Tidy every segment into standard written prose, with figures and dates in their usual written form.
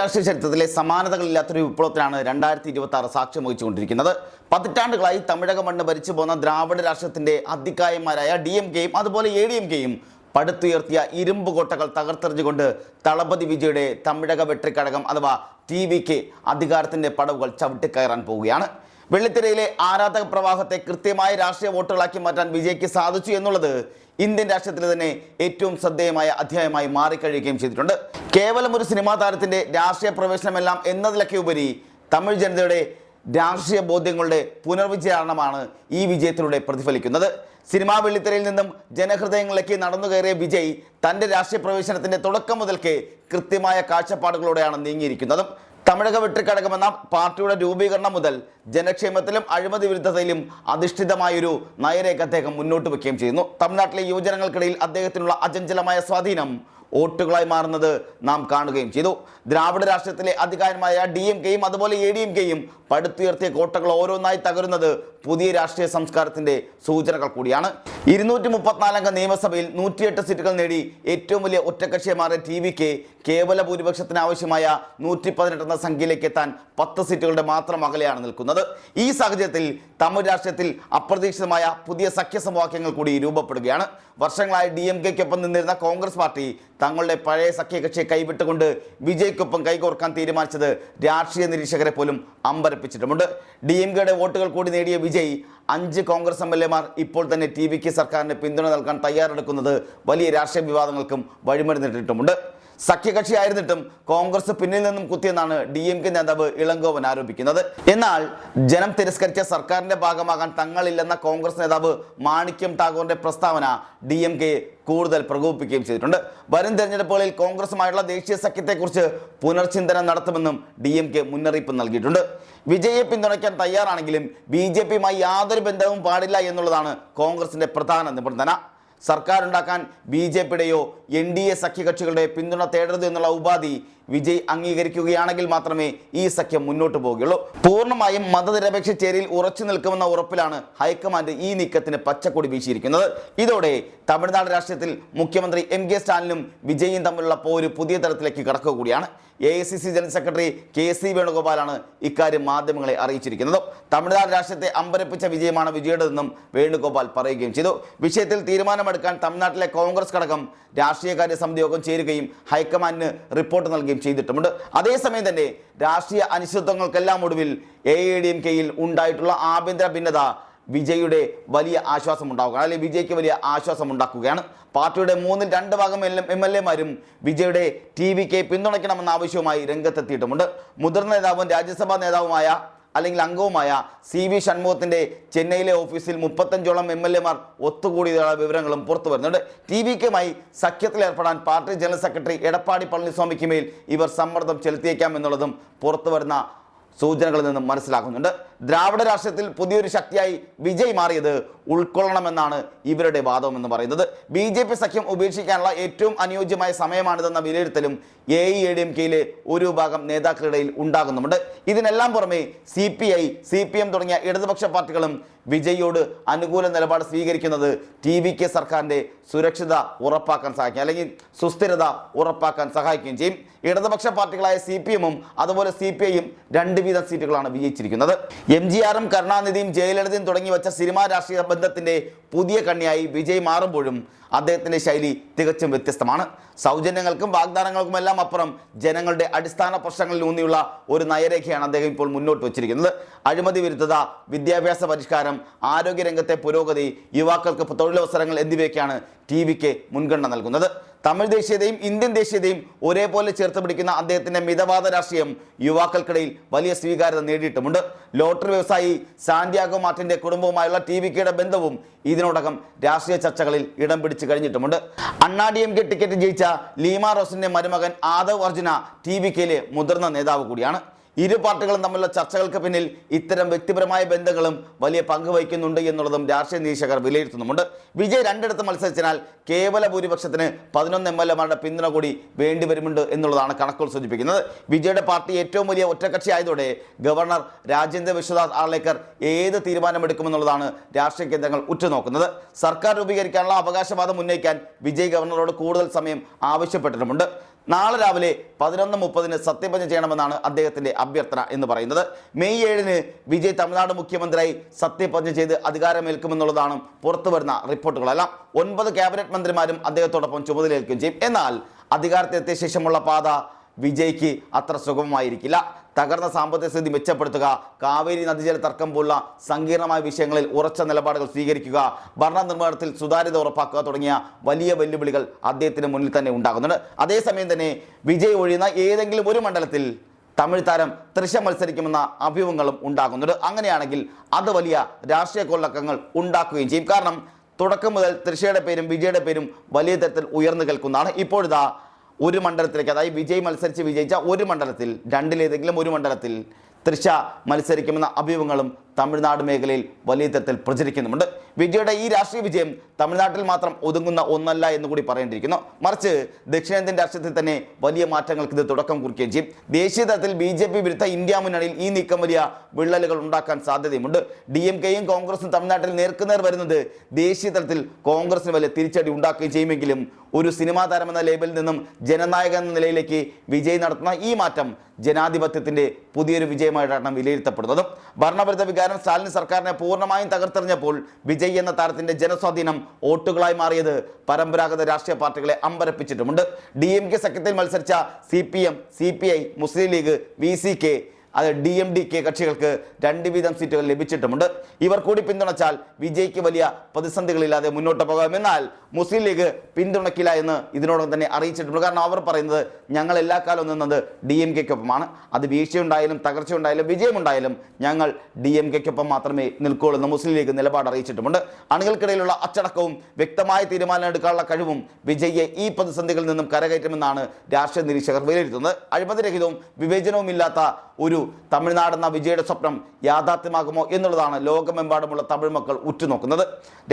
രാഷ്ട്രീയ ചരിത്രത്തിലെ സമാനതകളില്ലാത്തൊരു വിപ്ലവത്തിനാണ് 2026 സാക്ഷ്യം വഹിച്ചുകൊണ്ടിരിക്കുന്നത്. പതിറ്റാണ്ടുകളായി തമിഴക മണ്ണ് ഭരിച്ചു പോന്ന ദ്രാവിഡ രാഷ്ട്രത്തിന്റെ അധികായന്മാരായ DMKയും അതുപോലെ ADMKയും പടുത്തുയർത്തിയ ഇരുമ്പ് കോട്ടകൾ തകർത്തെറിഞ്ഞുകൊണ്ട് തളപതി വിജയുടെ തമിഴക വെട്രിക്കഴകം അഥവാ TVK അധികാരത്തിന്റെ പടവുകൾ ചവിട്ടിക്കയറാൻ പോവുകയാണ്. വെള്ളിത്തിരയിലെ ആരാധക പ്രവാഹത്തെ കൃത്യമായ രാഷ്ട്രീയ വോട്ടുകളാക്കി മാറ്റാൻ വിജയ്ക്ക് സാധിച്ചു എന്നുള്ളത് ഇന്ത്യൻ രാഷ്ട്രീയത്തിലെ തന്നെ ഏറ്റവും ശ്രദ്ധേയമായ അധ്യായമായി മാറിക്കഴിയുകയും ചെയ്തിട്ടുണ്ട്. കേവലം ഒരു സിനിമാ താരത്തിന്റെ രാഷ്ട്രീയ പ്രവേശനമെല്ലാം എന്നതിലൊക്കെ ഉപരി തമിഴ് ജനതയുടെ രാഷ്ട്രീയ ബോധ്യങ്ങളുടെ പുനർവിചാരണമാണ് ഈ വിജയത്തിലൂടെ പ്രതിഫലിക്കുന്നത്. സിനിമാ വെള്ളിത്തിരയിൽ നിന്നും ജനഹൃദയങ്ങളിലേക്ക് നടന്നു കയറിയ വിജയ് തൻ്റെ രാഷ്ട്രീയ പ്രവേശനത്തിന്റെ തുടക്കം മുതൽക്കേ കൃത്യമായ കാഴ്ചപ്പാടുകളോടെയാണ് നീങ്ങിയിരിക്കുന്നതും. തമിഴക വെട്രിക്കഴകമെന്ന പാർട്ടിയുടെ രൂപീകരണം മുതൽ ജനക്ഷേമത്തിലും അഴിമതി വിരുദ്ധതയിലും അധിഷ്ഠിതമായൊരു നയരേഖ അദ്ദേഹം മുന്നോട്ട് വയ്ക്കുകയും ചെയ്യുന്നു. തമിഴ്നാട്ടിലെ യുവജനങ്ങൾക്കിടയിൽ അദ്ദേഹത്തിനുള്ള അചഞ്ചലമായ സ്വാധീനം വോട്ടുകളായി മാറുന്നത് നാം കാണുകയും ചെയ്തു. ദ്രാവിഡ രാഷ്ട്രത്തിലെ അധികാരമായ DMKയും അതുപോലെ ADMKയും പടുത്തുയർത്തിയ കോട്ടകൾ ഓരോന്നായി തകരുന്നത് പുതിയ രാഷ്ട്രീയ സംസ്കാരത്തിന്റെ സൂചനകൾ കൂടിയാണ്. 234 അംഗ നിയമസഭയിൽ 108 സീറ്റുകൾ നേടി ഏറ്റവും വലിയ ഒറ്റക്കക്ഷിയെ മാറിയ TVK കേവല ഭൂരിപക്ഷത്തിന് ആവശ്യമായ 118 എന്ന സംഖ്യയിലേക്ക് എത്താൻ 10 സീറ്റുകളുടെ മാത്രം അകലെയാണ് നിൽക്കുന്നത്. ഈ സാഹചര്യത്തിൽ തമിഴ് രാഷ്ട്രീയത്തിൽ അപ്രതീക്ഷിതമായ പുതിയ സഖ്യസമവാക്യങ്ങൾ കൂടി രൂപപ്പെടുകയാണ്. വർഷങ്ങളായി DMKയ്ക്കൊപ്പം നിന്നിരുന്ന കോൺഗ്രസ് പാർട്ടി തങ്ങളുടെ പഴയ സഖ്യകക്ഷിയെ കൈവിട്ടുകൊണ്ട് വിജയ്ക്കൊപ്പം കൈകോർക്കാൻ തീരുമാനിച്ചത് രാഷ്ട്രീയ നിരീക്ഷകരെ പോലും അമ്പരപ്പിച്ചിട്ടുമുണ്ട്. DMKയുടെ വോട്ടുകൾ കൂടി നേടിയ വിജയ് 5 കോൺഗ്രസ് MLAമാർ ഇപ്പോൾ തന്നെ TVK സർക്കാരിന് പിന്തുണ നൽകാൻ തയ്യാറെടുക്കുന്നത് വലിയ രാഷ്ട്രീയ വിവാദങ്ങൾക്കും വഴിമരുന്നിട്ടിട്ടുമുണ്ട്. സഖ്യകക്ഷിയായിരുന്നിട്ടും കോൺഗ്രസ് പിന്നിൽ നിന്നും കുത്തിയെന്നാണ് DMK നേതാവ് ഇളങ്കോവൻ ആരോപിക്കുന്നത്. എന്നാൽ ജനം തിരസ്കരിച്ച സർക്കാരിന്റെ ഭാഗമാകാൻ തങ്ങളില്ലെന്ന കോൺഗ്രസ് നേതാവ് മാണിക്യം ടാഗോറിന്റെ പ്രസ്താവന DMK കൂടുതൽ പ്രകോപിപ്പിക്കുകയും ചെയ്തിട്ടുണ്ട്. വരും തെരഞ്ഞെടുപ്പുകളിൽ കോൺഗ്രസുമായുള്ള ദേശീയ സഖ്യത്തെക്കുറിച്ച് പുനർചിന്തനം നടത്തുമെന്നും DMK മുന്നറിയിപ്പ് നൽകിയിട്ടുണ്ട്. വിജയെ പിന്തുണയ്ക്കാൻ തയ്യാറാണെങ്കിലും BJPയുമായി യാതൊരു ബന്ധവും പാടില്ല എന്നുള്ളതാണ് കോൺഗ്രസിന്റെ പ്രധാന നിബന്ധന. സർക്കാർ ഉണ്ടാക്കാൻ BJPയുടെയോ NDA സഖ്യകക്ഷികളുടെ പിന്തുണ തേടരുത് എന്നുള്ള ഉപാധി വിജയ് അംഗീകരിക്കുകയാണെങ്കിൽ മാത്രമേ ഈ സഖ്യം മുന്നോട്ട് പോവുകയുള്ളൂ. പൂർണ്ണമായും മതനിരപേക്ഷ ചേരിയിൽ ഉറച്ചു നിൽക്കുമെന്ന ഉറപ്പിലാണ് ഹൈക്കമാൻഡ് ഈ നീക്കത്തിന് പച്ചക്കൊടി വീശിയിരിക്കുന്നത്. ഇതോടെ തമിഴ്നാട് രാഷ്ട്രീയത്തിൽ മുഖ്യമന്ത്രി MK സ്റ്റാലിനും വിജയും തമ്മിലുള്ള പോര് പുതിയ തലത്തിലേക്ക് കടക്കുക കൂടിയാണ്. AICC ജനറൽ സെക്രട്ടറി KC വേണുഗോപാലാണ് ഇക്കാര്യം മാധ്യമങ്ങളെ അറിയിച്ചിരിക്കുന്നത്. തമിഴ്നാട് രാഷ്ട്രീയത്തെ അമ്പരപ്പിച്ച വിജയമാണ് വിജയുടേതെന്നും വേണുഗോപാൽ പറയുകയും ചെയ്തു. വിഷയത്തിൽ തീരുമാനമെടുക്കാൻ തമിഴ്നാട്ടിലെ കോൺഗ്രസ് ഘടകം രാഷ്ട്രീയകാര്യ സമിതി യോഗം ചേരുകയും ഹൈക്കമാൻഡിന് റിപ്പോർട്ട് നൽകുകയും ചെയ്തിട്ടുമുണ്ട്. അതേസമയം തന്നെ രാഷ്ട്രീയ അനിശ്ചിതത്വങ്ങൾക്കെല്ലാം ഒടുവിൽ AIADMKയിൽ ഉണ്ടായിട്ടുള്ള ആഭ്യന്തര ഭിന്നത വിജയുടെ വലിയ ആശ്വാസം ഉണ്ടാവുകയാണ്, അല്ലെങ്കിൽ വിജയ്ക്ക് വലിയ ആശ്വാസം ഉണ്ടാക്കുകയാണ്. പാർട്ടിയുടെ 2/3 ഭാഗം MLAമാരും വിജയുടെ TVK പിന്തുണയ്ക്കണമെന്ന ആവശ്യവുമായി രംഗത്തെത്തിയിട്ടുമുണ്ട്. മുതിർന്ന നേതാവും രാജ്യസഭാ നേതാവുമായ അല്ലെങ്കിൽ അംഗവുമായ CV ഷൺമുഖത്തിന്റെ ചെന്നൈയിലെ ഓഫീസിൽ 35ഓളം MLAമാർ ഒത്തുകൂടിയതുള്ള വിവരങ്ങളും പുറത്തു വരുന്നുണ്ട്. TVKയുമായി സഖ്യത്തിലേർപ്പെടാൻ പാർട്ടി ജനറൽ സെക്രട്ടറി എടപ്പാടി പളനിസ്വാമിക്ക് മേൽ ഇവർ സമ്മർദ്ദം ചെലുത്തിയേക്കാം എന്നുള്ളതും പുറത്തു വരുന്ന സൂചനകളിൽ നിന്നും മനസ്സിലാക്കുന്നുണ്ട്. ദ്രാവിഡ രാഷ്ട്രീയത്തിൽ പുതിയൊരു ശക്തിയായി വിജയ് മാറിയത് ഉൾക്കൊള്ളണമെന്നാണ് ഇവരുടെ വാദം എന്ന് പറയുന്നത്. BJP സഖ്യം ഉപേക്ഷിക്കാനുള്ള ഏറ്റവും അനുയോജ്യമായ സമയമാണിതെന്ന വിലയിരുത്തലും AIADMKയിലെ ഒരു വിഭാഗം നേതാക്കളുടെ ഉണ്ടാകുന്നുമുണ്ട്. ഇതിനെല്ലാം പുറമെ CPI, CPM തുടങ്ങിയ ഇടതുപക്ഷ പാർട്ടികളും വിജയോട് അനുകൂല നിലപാട് സ്വീകരിക്കുന്നത് TVK സർക്കാരിന്റെ സുരക്ഷിത ഉറപ്പാക്കാൻ സഹായിക്കും, അല്ലെങ്കിൽ സുസ്ഥിരത ഉറപ്പാക്കാൻ സഹായിക്കുകയും ചെയ്യും. ഇടതുപക്ഷ പാർട്ടികളായ CPMഉം അതുപോലെ CPIയും 2 വീതം സീറ്റുകളാണ് വിജയിച്ചിരിക്കുന്നത്. MGRും കരുണാനിധിയും ജയലളിതയും തുടങ്ങി വെച്ച സിനിമാ രാഷ്ട്രീയ ബന്ധത്തിന്റെ പുതിയ കണ്ണിയായി വിജയ് മാറുമ്പോഴും അദ്ദേഹത്തിന്റെ ശൈലി തികച്ചും വ്യത്യസ്തമാണ്. സൗജന്യങ്ങൾക്കും വാഗ്ദാനങ്ങൾക്കുമെല്ലാം അപ്പുറം ജനങ്ങളുടെ അടിസ്ഥാന പ്രശ്നങ്ങളിൽ ഊന്നിയുള്ള ഒരു നയരേഖയാണ് അദ്ദേഹം ഇപ്പോൾ മുന്നോട്ട് വച്ചിരിക്കുന്നത്. അഴിമതി വിരുദ്ധത, വിദ്യാഭ്യാസ പരിഷ്കാരം, ആരോഗ്യരംഗത്തെ പുരോഗതി, യുവാക്കൾക്ക് തൊഴിലവസരങ്ങൾ എന്നിവയൊക്കെയാണ് TVK മുൻഗണന നൽകുന്നത്. തമിഴ് ദേശീയതയും ഇന്ത്യൻ ദേശീയതയും ഒരേപോലെ ചേർത്ത് പിടിക്കുന്ന അദ്ദേഹത്തിന്റെ മിതവാദ രാഷ്ട്രീയം യുവാക്കൾക്കിടയിൽ വലിയ സ്വീകാര്യത നേടിയിട്ടുമുണ്ട്. ലോട്ടറി വ്യവസായി സാന്റിയാഗോ മാർട്ടിന്റെ കുടുംബവുമായുള്ള TVKയുടെ ബന്ധവും ഇതിനോടകം രാഷ്ട്രീയ ചർച്ചകളിൽ ഇടം പിടിച്ചു കഴിഞ്ഞിട്ടുമുണ്ട്. അണ്ണാ DMK ടിക്കറ്റ് ജയിച്ച ലീമ റോസിന്റെ മരുമകൻ ആദവ് അർജുന TVKയിലെ മുതിർന്ന നേതാവ് കൂടിയാണ്. ഇരു പാർട്ടികളും തമ്മിലുള്ള ചർച്ചകൾക്ക് പിന്നിൽ ഇത്തരം വ്യക്തിപരമായ ബന്ധങ്ങളും വലിയ പങ്ക് വഹിക്കുന്നുണ്ട് എന്നുള്ളതും രാഷ്ട്രീയ നിരീക്ഷകർ വിലയിരുത്തുന്നുമുണ്ട്. വിജയ് 2 മത്സരിച്ചതിനാൽ കേവല ഭൂരിപക്ഷത്തിന് 11 MLAമാരുടെ പിന്തുണ കൂടി വേണ്ടിവരുമുണ്ട് എന്നുള്ളതാണ് കണക്കുകൾ സൂചിപ്പിക്കുന്നത്. വിജയുടെ പാർട്ടി ഏറ്റവും വലിയ ഒറ്റക്കക്ഷി ആയതോടെ ഗവർണർ രാജേന്ദ്ര വിശ്വനാഥ് ആർലേക്കർ ഏത് തീരുമാനമെടുക്കുമെന്നുള്ളതാണ് രാഷ്ട്രീയ കേന്ദ്രങ്ങൾ ഉറ്റുനോക്കുന്നത്. സർക്കാർ രൂപീകരിക്കാനുള്ള അവകാശവാദം ഉന്നയിക്കാൻ വിജയ് ഗവർണറോട് കൂടുതൽ സമയം ആവശ്യപ്പെട്ടിട്ടുമുണ്ട്. നാളെ രാവിലെ 11:30 സത്യപ്രതിജ്ഞ ചെയ്യണമെന്നാണ് അദ്ദേഹത്തിൻ്റെ അഭ്യർത്ഥന എന്ന് പറയുന്നത്. മെയ് 7 വിജയ് തമിഴ്നാട് മുഖ്യമന്ത്രിയായി സത്യപ്രതിജ്ഞ ചെയ്ത് അധികാരമേൽക്കുമെന്നുള്ളതാണ് പുറത്തു വരുന്ന റിപ്പോർട്ടുകളെല്ലാം. 9 ക്യാബിനറ്റ് മന്ത്രിമാരും അദ്ദേഹത്തോടൊപ്പം ചുമതലയേൽക്കുകയും ചെയ്യും. എന്നാൽ അധികാരത്തിലെത്തിയ ശേഷമുള്ള പാത വിജയ്ക്ക് അത്ര സുഗമമായിരിക്കില്ല. തകർന്ന സാമ്പത്തിക സ്ഥിതി മെച്ചപ്പെടുത്തുക, കാവേരി നദീജല തർക്കം പോലുള്ള സങ്കീർണമായ വിഷയങ്ങളിൽ ഉറച്ച നിലപാടുകൾ സ്വീകരിക്കുക, ഭരണനിർവഹണത്തിൽ സുതാര്യത ഉറപ്പാക്കുക തുടങ്ങിയ വലിയ വെല്ലുവിളികൾ അദ്ദേഹത്തിന് മുന്നിൽ തന്നെ ഉണ്ടാകുന്നുണ്ട്. അതേസമയം തന്നെ വിജയ് ഒഴിയുന്ന ഏതെങ്കിലും ഒരു മണ്ഡലത്തിൽ തമിഴ് താരം തൃഷ മത്സരിക്കുമെന്ന അഭ്യൂഹങ്ങളും ഉണ്ടാകുന്നുണ്ട്. അങ്ങനെയാണെങ്കിൽ അത് വലിയ രാഷ്ട്രീയ കൊള്ളക്കങ്ങൾ ഉണ്ടാക്കുകയും ചെയ്യും. കാരണം തുടക്കം മുതൽ തൃഷയുടെ പേരും വിജയുടെ പേരും വലിയ തരത്തിൽ ഉയർന്നു കേൾക്കുന്നതാണ്. ഇപ്പോഴിതാ ഒരു മണ്ഡലത്തിലേക്ക്, അതായത് വിജയ് മത്സരിച്ച് വിജയിച്ച ഒരു മണ്ഡലത്തിൽ, രണ്ടിലേതെങ്കിലും ഒരു മണ്ഡലത്തിൽ തൃഷ മത്സരിക്കുമെന്ന അഭ്യൂഹങ്ങളും തമിഴ്നാട് മേഖലയിൽ വലിയ തരത്തിൽ പ്രചരിക്കുന്നുമുണ്ട്. വിജയുടെ ഈ രാഷ്ട്രീയ വിജയം തമിഴ്നാട്ടിൽ മാത്രം ഒതുങ്ങുന്ന ഒന്നല്ല എന്ന് കൂടി പറയേണ്ടിയിരിക്കുന്നു. മറിച്ച് ദക്ഷിണേന്ത്യൻ രാഷ്ട്രീയത്തിൽ തന്നെ വലിയ മാറ്റങ്ങൾക്ക് ഇത് തുടക്കം കുറിക്കുകയും ചെയ്യും. ദേശീയ തലത്തിൽ BJP വിരുദ്ധ ഇന്ത്യ മുന്നണിയിൽ ഈ നീക്കം വലിയ വിള്ളലുകൾ ഉണ്ടാക്കാൻ സാധ്യതയുമുണ്ട്. DMKയും കോൺഗ്രസും തമിഴ്നാട്ടിൽ നേർക്കുനേർ വരുന്നത് ദേശീയ തലത്തിൽ കോൺഗ്രസിന് വലിയ തിരിച്ചടി ഉണ്ടാക്കുകയും ചെയ്യുമെങ്കിലും ഒരു സിനിമാ താരമെന്ന ലേബലിൽ നിന്നും ജനനായകൻ എന്ന നിലയിലേക്ക് വിജയ് നടത്തുന്ന ഈ മാറ്റം ജനാധിപത്യത്തിൻ്റെ പുതിയൊരു വിജയമായിട്ടാണ് വിലയിരുത്തപ്പെടുന്നതും. ഭരണവിരുദ്ധ വികാരം സ്റ്റാലിൻ സർക്കാരിനെ പൂർണ്ണമായും തകർത്തെറിഞ്ഞപ്പോൾ വിജയ് എന്ന താരത്തിൻ്റെ ജനസ്വാധീനം വോട്ടുകളായി മാറിയത് പരമ്പരാഗത രാഷ്ട്രീയ പാർട്ടികളെ അമ്പരപ്പിച്ചിട്ടുമുണ്ട്. DMK സഖ്യത്തിൽ മത്സരിച്ച CPM, CPI, മുസ്ലിം ലീഗ്, VCK, അത് DMDK കക്ഷികൾക്ക് 2 വീതം സീറ്റുകൾ ലഭിച്ചിട്ടുമുണ്ട്. ഇവർ കൂടി പിന്തുണച്ചാൽ വിജയ്ക്ക് വലിയ പ്രതിസന്ധികളില്ലാതെ മുന്നോട്ട് പോകാം. എന്നാൽ മുസ്ലിം ലീഗ് പിന്തുണയ്ക്കില്ല എന്ന് ഇതിനോടൊപ്പം തന്നെ അറിയിച്ചിട്ടുണ്ട്. കാരണം അവർ പറയുന്നത് ഞങ്ങൾ എല്ലാ കാലവും നിന്നത് DMKക്കൊപ്പമാണ്. അത് വീഴ്ചയുണ്ടായാലും തകർച്ചയുണ്ടായാലും വിജയമുണ്ടായാലും ഞങ്ങൾ DMKക്കൊപ്പം മാത്രമേ നിൽക്കുകയുള്ളൂ എന്ന് മുസ്ലിം ലീഗ് നിലപാട് അറിയിച്ചിട്ടുമുണ്ട്. അണികൾക്കിടയിലുള്ള അച്ചടക്കവും വ്യക്തമായ തീരുമാനം എടുക്കാനുള്ള കഴിവും വിജയ്യെ ഈ പ്രതിസന്ധികളിൽ നിന്നും കരകയറ്റുമെന്നാണ് രാഷ്ട്രീയ നിരീക്ഷകർ വിലയിരുത്തുന്നത്. അഴിമതിരഹിതവും വിവേചനവുമില്ലാത്ത ഒരു തമിഴ്നാടെന്ന വിജയുടെ സ്വപ്നം യാഥാർത്ഥ്യമാകുമോ എന്നുള്ളതാണ് ലോകമെമ്പാടുമുള്ള തമിഴ് മക്കൾ ഉറ്റുനോക്കുന്നത്.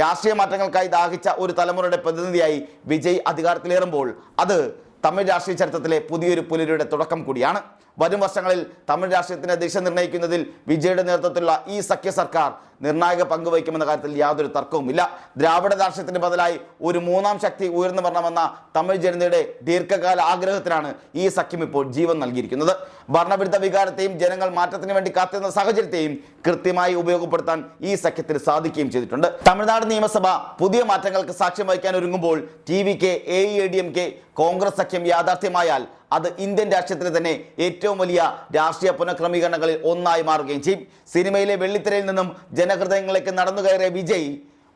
രാഷ്ട്രീയ മാറ്റങ്ങൾക്കായി ദാഹിച്ച ഒരു തലമുറയുടെ പ്രതിനിധിയായി വിജയ് അധികാരത്തിലേറുമ്പോൾ അത് തമിഴ് രാഷ്ട്രീയ ചരിത്രത്തിലെ പുതിയൊരു പുലരിയുടെ തുടക്കം കൂടിയാണ്. വരും വർഷങ്ങളിൽ തമിഴ് രാഷ്ട്രീയത്തിന്റെ ദിശ നിർണ്ണയിക്കുന്നതിൽ വിജയുടെ നേതൃത്വത്തിലുള്ള ഈ സഖ്യ സർക്കാർ നിർണായക പങ്കുവഹിക്കുമെന്ന കാര്യത്തിൽ യാതൊരു തർക്കവുമില്ല. ദ്രാവിഡ രാഷ്ട്രീയത്തിന് ബദലായി ഒരു മൂന്നാം ശക്തി ഉയർന്നു വരണമെന്ന തമിഴ് ജനതയുടെ ദീർഘകാല ആഗ്രഹത്തിനാണ് ഈ സഖ്യം ഇപ്പോൾ ജീവൻ നൽകിയിരിക്കുന്നത്. ഭരണവിരുദ്ധ വികാരത്തെയും ജനങ്ങൾ മാറ്റത്തിന് വേണ്ടി കാത്തിരുന്ന സാഹചര്യത്തെയും കൃത്യമായി ഉപയോഗപ്പെടുത്താൻ ഈ സഖ്യത്തിന് സാധിക്കുകയും ചെയ്തിട്ടുണ്ട്. തമിഴ്നാട് നിയമസഭ പുതിയ മാറ്റങ്ങൾക്ക് സാക്ഷ്യം വഹിക്കാൻ ഒരുങ്ങുമ്പോൾ TVK, AEADMK, കോൺഗ്രസ് സഖ്യം യാഥാർത്ഥ്യമായാൽ അത് ഇന്ത്യൻ രാഷ്ട്രീയത്തിലെ തന്നെ ഏറ്റവും വലിയ രാഷ്ട്രീയ പുനഃക്രമീകരണങ്ങളിൽ ഒന്നായി മാറുകയും ചെയ്യും. സിനിമയിലെ വെള്ളിത്തിരയിൽ നിന്നും ജനഹൃദയങ്ങളിലേക്ക് നടന്നു കയറിയ വിജയ്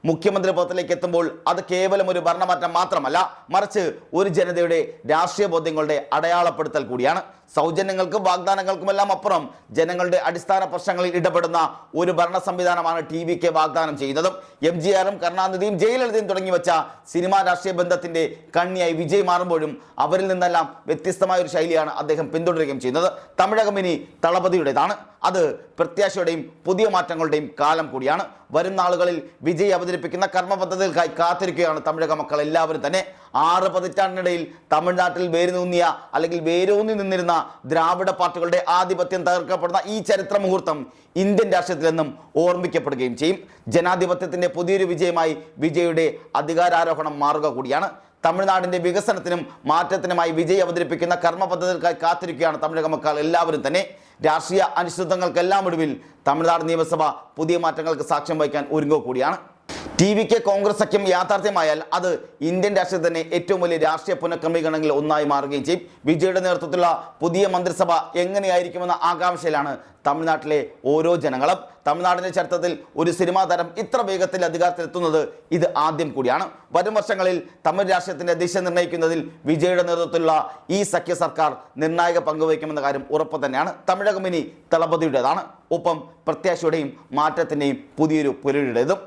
മുഖ്യമന്ത്രി പദത്തിലേക്ക് എത്തുമ്പോൾ അത് കേവലം ഒരു ഭരണമാറ്റം മാത്രമല്ല, മറിച്ച് ഒരു ജനതയുടെ രാഷ്ട്രീയ ബോധ്യങ്ങളുടെ അടയാളപ്പെടുത്തൽ കൂടിയാണ്. സൗജന്യങ്ങൾക്കും വാഗ്ദാനങ്ങൾക്കുമെല്ലാം അപ്പുറം ജനങ്ങളുടെ അടിസ്ഥാന പ്രശ്നങ്ങളിൽ ഇടപെടുന്ന ഒരു ഭരണ സംവിധാനമാണ് TVK വാഗ്ദാനം ചെയ്യുന്നതും. MGRും കരുണാനിധിയും ജയലളിതയും തുടങ്ങി വെച്ച സിനിമാ രാഷ്ട്രീയ ബന്ധത്തിന്റെ കണ്ണിയായി വിജയ് മാറുമ്പോഴും അവരിൽ നിന്നെല്ലാം വ്യത്യസ്തമായ ഒരു ശൈലിയാണ് അദ്ദേഹം പിന്തുടരുകയും ചെയ്യുന്നത്. തമിഴകം ഇനി തളപതിയുടേതാണ്. അത് പ്രത്യാശയുടെയും പുതിയ മാറ്റങ്ങളുടെയും കാലം കൂടിയാണ്. വരും നാളുകളിൽ വിജയ് അവതരിപ്പിക്കുന്ന കർമ്മ പദ്ധതികൾക്കായി കാത്തിരിക്കുകയാണ് തമിഴക മക്കൾ എല്ലാവരും തന്നെ. 6 പതിറ്റാണ്ടിനിടയിൽ തമിഴ്നാട്ടിൽ വേരൂന്നി നിന്നിരുന്ന ദ്രാവിഡ പാർട്ടികളുടെ ആധിപത്യം തകർക്കപ്പെടുന്ന ഈ ചരിത്ര മുഹൂർത്തം ഇന്ത്യൻ രാഷ്ട്രീയത്തിൽ നിന്നും ഓർമ്മിക്കപ്പെടുകയും ചെയ്യും. ജനാധിപത്യത്തിന്റെ പുതിയൊരു വിജയമായി വിജയുടെ അധികാരാരോഹണം മാറുക കൂടിയാണ്. തമിഴ്നാടിന്റെ വികസനത്തിനും മാറ്റത്തിനുമായി വിജയ് അവതരിപ്പിക്കുന്ന കർമ്മ പദ്ധതികൾക്കായി കാത്തിരിക്കുകയാണ് തമിഴക മക്കൾ എല്ലാവരും തന്നെ. രാഷ്ട്രീയ അനിശ്ചിതത്വങ്ങൾക്കെല്ലാം ഒടുവിൽ തമിഴ്നാട് നിയമസഭ പുതിയ മാറ്റങ്ങൾക്ക് സാക്ഷ്യം വഹിക്കാൻ ഒരുങ്ങുക കൂടിയാണ്. TVK കോൺഗ്രസ് സഖ്യം യാഥാർത്ഥ്യമായാൽ അത് ഇന്ത്യൻ രാഷ്ട്രീയത്തിൽ തന്നെ ഏറ്റവും വലിയ രാഷ്ട്രീയ പുനഃക്രമീകരണങ്ങളിൽ ഒന്നായി മാറുകയും ചെയ്യും. വിജയുടെ നേതൃത്വത്തിലുള്ള പുതിയ മന്ത്രിസഭ എങ്ങനെയായിരിക്കുമെന്ന ആകാംക്ഷയിലാണ് തമിഴ്നാട്ടിലെ ഓരോ ജനങ്ങളും. തമിഴ്നാടിന്റെ ചരിത്രത്തിൽ ഒരു സിനിമാ താരം ഇത്ര വേഗത്തിൽ അധികാരത്തിലെത്തുന്നത് ഇത് ആദ്യം കൂടിയാണ്. വരും വർഷങ്ങളിൽ തമിഴ് രാഷ്ട്രീയത്തിന്റെ ദിശ നിർണ്ണയിക്കുന്നതിൽ വിജയുടെ നേതൃത്വത്തിലുള്ള ഈ സഖ്യ സർക്കാർ നിർണായക പങ്കുവഹിക്കുമെന്ന കാര്യം ഉറപ്പ് തന്നെയാണ്. തമിഴകം ഇനി തളപതിയുടേതാണ്. ഒപ്പം പ്രത്യാശയുടെയും മാറ്റത്തിന്റെയും പുതിയൊരു പുലരിയുടേതും.